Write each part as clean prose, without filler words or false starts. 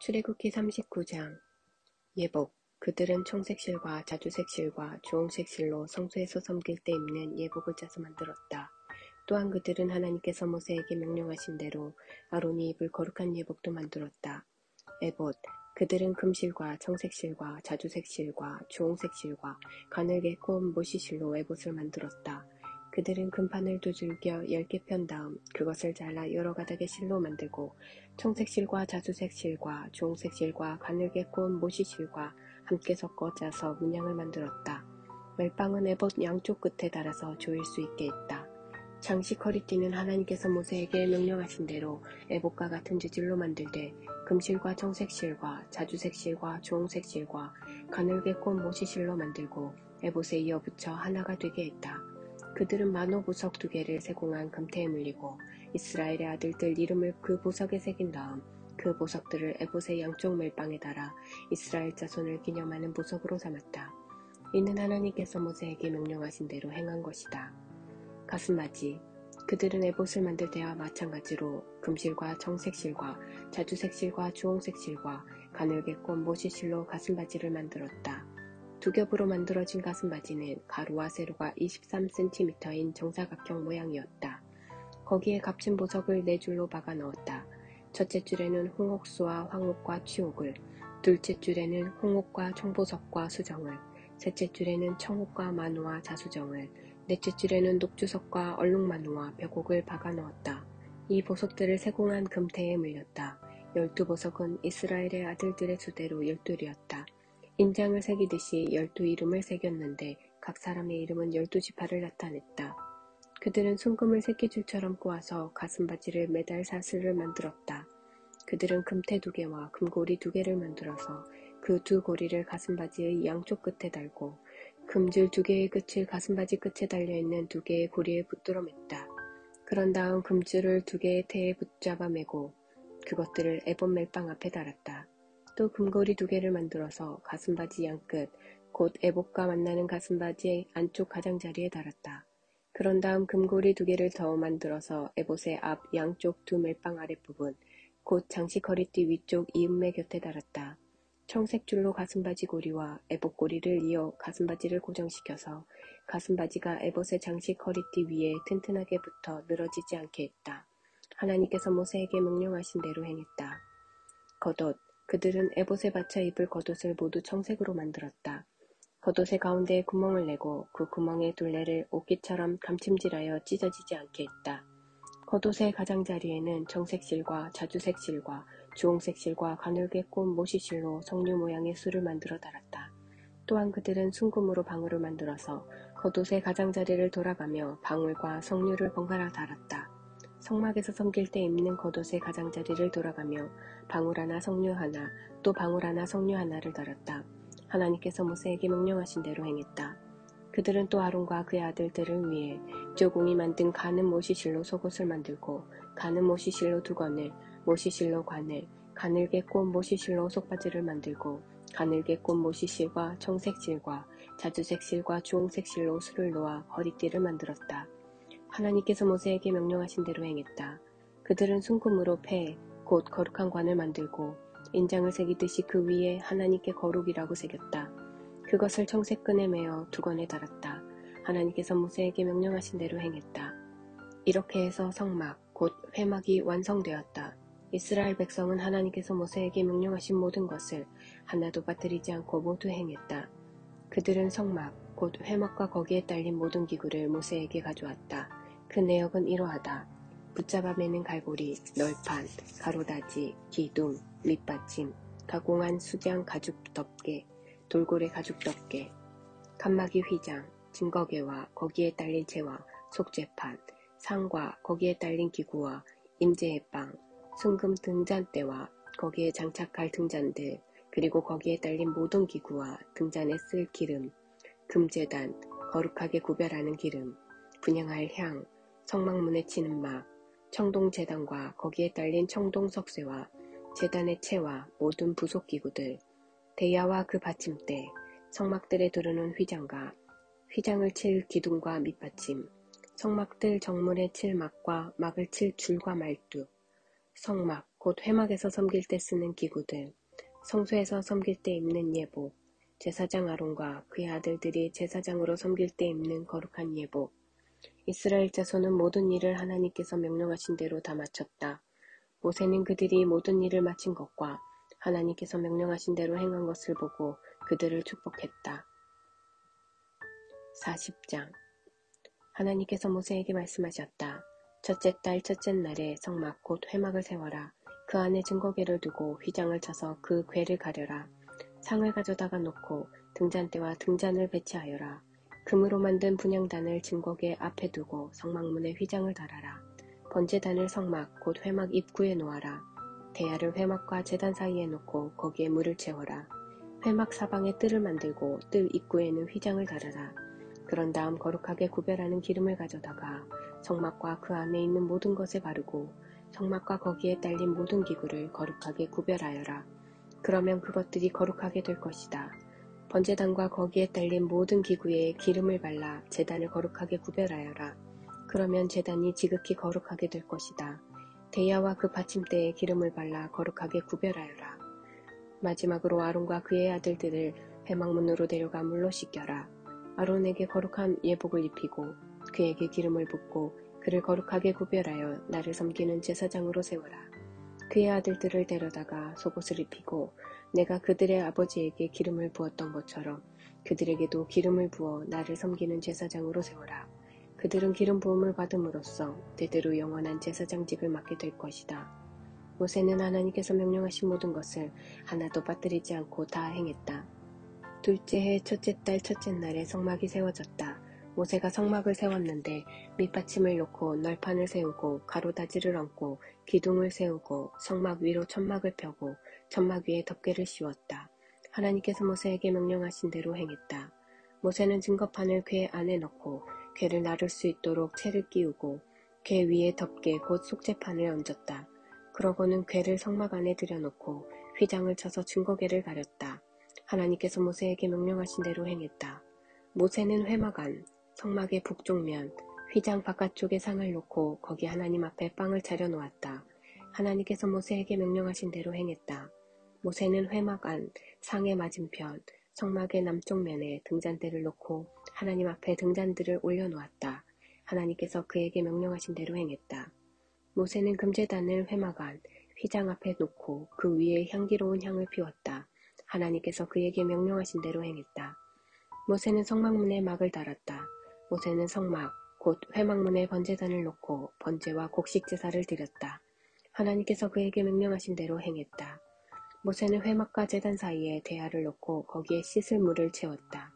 출애굽기 39장. 예복. 그들은 청색 실과 자주색 실과 주홍색 실로 성소에서 섬길 때 입는 예복을 짜서 만들었다. 또한 그들은 하나님께서 모세에게 명령하신 대로 아론이 입을 거룩한 예복도 만들었다. 에봇. 그들은 금실과 청색 실과 자주색 실과 주홍색 실과 가늘게 꼬은 모시실로 에봇을 만들었다. 그들은 금판을 두 줄겨 10개 편 다음 그것을 잘라 여러 가닥의 실로 만들고 청색 실과 자주색 실과 주홍색 실과 가늘게 꼬은 모시실과 함께 섞어 짜서 문양을 만들었다. 멜빵은 에봇 양쪽 끝에 달아서 조일 수 있게 했다. 장식 허리띠는 하나님께서 모세에게 명령하신 대로 에봇과 같은 재질로 만들되 금실과 청색 실과 자주색 실과 주홍색 실과 가늘게 꼬은 모시실로 만들고 에봇에 이어 붙여 하나가 되게 했다. 그들은 만호 보석 2개를 세공한 금태에 물리고 이스라엘의 아들들 이름을 그 보석에 새긴 다음 그 보석들을 에봇의 양쪽 멜빵에 달아 이스라엘 자손을 기념하는 보석으로 삼았다. 이는 하나님께서 모세에게 명령하신 대로 행한 것이다. 가슴바지. 그들은 에봇을 만들 때와 마찬가지로 금실과 청색 실과 자주색 실과 주홍색 실과 가늘게 꼰 모시실로 가슴바지를 만들었다. 두 겹으로 만들어진 가슴바지는 가로와 세로가 23cm인 정사각형 모양이었다. 거기에 값진 보석을 4줄로 박아 넣었다. 첫째 줄에는 홍옥수와 황옥과 취옥을, 둘째 줄에는 홍옥과 청보석과 수정을, 셋째 줄에는 청옥과 만호와 자수정을, 넷째 줄에는 녹주석과 얼룩만호와 벽옥을 박아 넣었다. 이 보석들을 세공한 금태에 물렸다. 12보석은 이스라엘의 아들들의 수대로 12이었다. 인장을 새기듯이 12 이름을 새겼는데 각 사람의 이름은 12지파를 나타냈다. 그들은 순금을 새끼줄처럼 꼬아서 가슴바지를 매달 사슬을 만들었다. 그들은 금태 2개와 금고리 2개를 만들어서 그 2 고리를 가슴바지의 양쪽 끝에 달고 금줄 2개의 끝을 가슴바지 끝에 달려있는 2개의 고리에 붙들어 맸다. 그런 다음 금줄을 2개의 태에 붙잡아 매고 그것들을 에봇 멜빵 앞에 달았다. 또 금고리 2개를 만들어서 가슴바지 양끝, 곧 에봇과 만나는 가슴바지의 안쪽 가장자리에 달았다. 그런 다음 금고리 2개를 더 만들어서 에봇의 앞 양쪽 2 멜빵 아랫부분, 곧 장식 허리띠 위쪽 이음매 곁에 달았다. 청색 줄로 가슴바지 고리와 에봇 고리를 이어 가슴바지를 고정시켜서 가슴바지가 에봇의 장식 허리띠 위에 튼튼하게 붙어 늘어지지 않게 했다. 하나님께서 모세에게 명령하신 대로 행했다. 겉옷. 그들은 에봇에 받쳐 입을 겉옷을 모두 청색으로 만들었다. 겉옷의 가운데에 구멍을 내고 그 구멍의 둘레를 옷깃처럼 감침질하여 찢어지지 않게 했다. 겉옷의 가장자리에는 청색 실과 자주색 실과 주홍색 실과 가늘게 꼰 모시실로 석류 모양의 술을 만들어 달았다. 또한 그들은 순금으로 방울을 만들어서 겉옷의 가장자리를 돌아가며 방울과 석류를 번갈아 달았다. 성막에서 섬길 때 입는 겉옷의 가장자리를 돌아가며 방울 하나 석류 하나 또 방울 하나 석류 하나를 달았다. 하나님께서 모세에게 명령하신 대로 행했다. 그들은 또 아론과 그의 아들들을 위해 조공이 만든 가는 모시실로 속옷을 만들고 가는 모시실로 두건을, 모시실로 관을, 가늘게 꼰 모시실로 속바지를 만들고 가늘게 꼰 모시실과 청색 실과 자주색 실과 주홍색 실로 술을 놓아 허리띠를 만들었다. 하나님께서 모세에게 명령하신 대로 행했다. 그들은 순금으로 폐, 곧 거룩한 관을 만들고 인장을 새기듯이 그 위에 하나님께 거룩이라고 새겼다. 그것을 청색 끈에 매어 두건에 달았다. 하나님께서 모세에게 명령하신 대로 행했다. 이렇게 해서 성막, 곧 회막이 완성되었다. 이스라엘 백성은 하나님께서 모세에게 명령하신 모든 것을 하나도 빠뜨리지 않고 모두 행했다. 그들은 성막, 곧 회막과 거기에 딸린 모든 기구를 모세에게 가져왔다. 그 내역은 이러하다. 붙잡아 매는 갈고리, 널판, 가로다지, 기둥, 밑받침, 가공한 수장 가죽 덮개, 돌고래 가죽 덮개, 칸막이 휘장, 증거개와 거기에 딸린 채와 속죄판, 상과 거기에 딸린 기구와 임재의 빵, 순금 등잔대와 거기에 장착할 등잔들, 그리고 거기에 딸린 모든 기구와 등잔에 쓸 기름, 금제단, 거룩하게 구별하는 기름, 분향할 향, 성막문에 치는 막, 청동제단과 거기에 딸린 청동석쇠와 제단의 채와 모든 부속기구들, 대야와 그 받침대, 성막들에 두르는 휘장과 휘장을 칠 기둥과 밑받침, 성막들 정문에 칠 막과 막을 칠 줄과 말뚝, 성막, 곧 회막에서 섬길 때 쓰는 기구들, 성소에서 섬길 때 입는 예복, 제사장 아론과 그의 아들들이 제사장으로 섬길 때 입는 거룩한 예복. 이스라엘 자손은 모든 일을 하나님께서 명령하신 대로 다 마쳤다. 모세는 그들이 모든 일을 마친 것과 하나님께서 명령하신 대로 행한 것을 보고 그들을 축복했다. 40장. 하나님께서 모세에게 말씀하셨다. 첫째 달 첫째 날에 성막 곧 회막을 세워라. 그 안에 증거궤를 두고 휘장을 쳐서 그 궤를 가려라. 상을 가져다가 놓고 등잔대와 등잔을 배치하여라. 금으로 만든 분향단을 증거궤 앞에 두고 성막문에 휘장을 달아라. 번제단을 성막 곧 회막 입구에 놓아라. 대야를 회막과 제단 사이에 놓고 거기에 물을 채워라. 회막 사방에 뜰을 만들고 뜰 입구에는 휘장을 달아라. 그런 다음 거룩하게 구별하는 기름을 가져다가 성막과 그 안에 있는 모든 것에 바르고 성막과 거기에 딸린 모든 기구를 거룩하게 구별하여라. 그러면 그것들이 거룩하게 될 것이다. 번제단과 거기에 딸린 모든 기구에 기름을 발라 제단을 거룩하게 구별하여라. 그러면 제단이 지극히 거룩하게 될 것이다. 대야와 그 받침대에 기름을 발라 거룩하게 구별하여라. 마지막으로 아론과 그의 아들들을 회막문으로 데려가 물로 씻겨라. 아론에게 거룩한 예복을 입히고 그에게 기름을 붓고 그를 거룩하게 구별하여 나를 섬기는 제사장으로 세워라. 그의 아들들을 데려다가 속옷을 입히고 내가 그들의 아버지에게 기름을 부었던 것처럼 그들에게도 기름을 부어 나를 섬기는 제사장으로 세워라. 그들은 기름 부음을 받음으로써 대대로 영원한 제사장직을 맡게 될 것이다. 모세는 하나님께서 명령하신 모든 것을 하나도 빠뜨리지 않고 다 행했다. 둘째 해 첫째 달 첫째 날에 성막이 세워졌다. 모세가 성막을 세웠는데 밑받침을 놓고 널판을 세우고 가로다지를 얹고 기둥을 세우고 성막 위로 천막을 펴고 천막 위에 덮개를 씌웠다. 하나님께서 모세에게 명령하신 대로 행했다. 모세는 증거판을 궤 안에 넣고 궤를 나를 수 있도록 채를 끼우고 궤 위에 덮개 곧 속죄판을 얹었다. 그러고는 궤를 성막 안에 들여놓고 휘장을 쳐서 증거궤를 가렸다. 하나님께서 모세에게 명령하신 대로 행했다. 모세는 회막 안, 성막의 북쪽면, 휘장 바깥쪽에 상을 놓고 거기 하나님 앞에 빵을 차려 놓았다. 하나님께서 모세에게 명령하신 대로 행했다. 모세는 회막 안, 상의 맞은편, 성막의 남쪽 면에 등잔대를 놓고 하나님 앞에 등잔들을 올려놓았다. 하나님께서 그에게 명령하신 대로 행했다. 모세는 금제단을 회막 안, 휘장 앞에 놓고 그 위에 향기로운 향을 피웠다. 하나님께서 그에게 명령하신 대로 행했다. 모세는 성막문에 막을 달았다. 모세는 성막, 곧 회막문에 번제단을 놓고 번제와 곡식 제사를 드렸다. 하나님께서 그에게 명령하신 대로 행했다. 모세는 회막과 제단 사이에 대야를 놓고 거기에 씻을 물을 채웠다.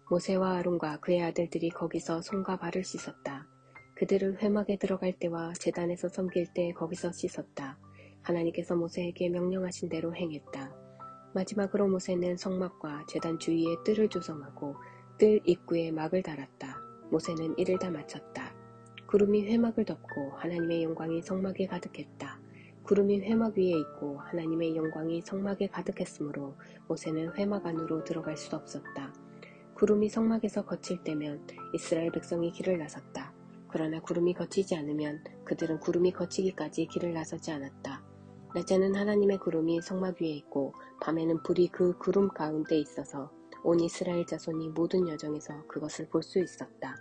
모세와 아론과 그의 아들들이 거기서 손과 발을 씻었다. 그들은 회막에 들어갈 때와 제단에서 섬길 때 거기서 씻었다. 하나님께서 모세에게 명령하신 대로 행했다. 마지막으로 모세는 성막과 제단 주위에 뜰을 조성하고 뜰 입구에 막을 달았다. 모세는 이를 다 마쳤다. 구름이 회막을 덮고 하나님의 영광이 성막에 가득했다. 구름이 회막 위에 있고 하나님의 영광이 성막에 가득했으므로 모세는 회막 안으로 들어갈 수 없었다. 구름이 성막에서 거칠 때면 이스라엘 백성이 길을 나섰다. 그러나 구름이 거치지 않으면 그들은 구름이 거치기까지 길을 나서지 않았다. 낮에는 하나님의 구름이 성막 위에 있고 밤에는 불이 그 구름 가운데 있어서 온 이스라엘 자손이 모든 여정에서 그것을 볼 수 있었다.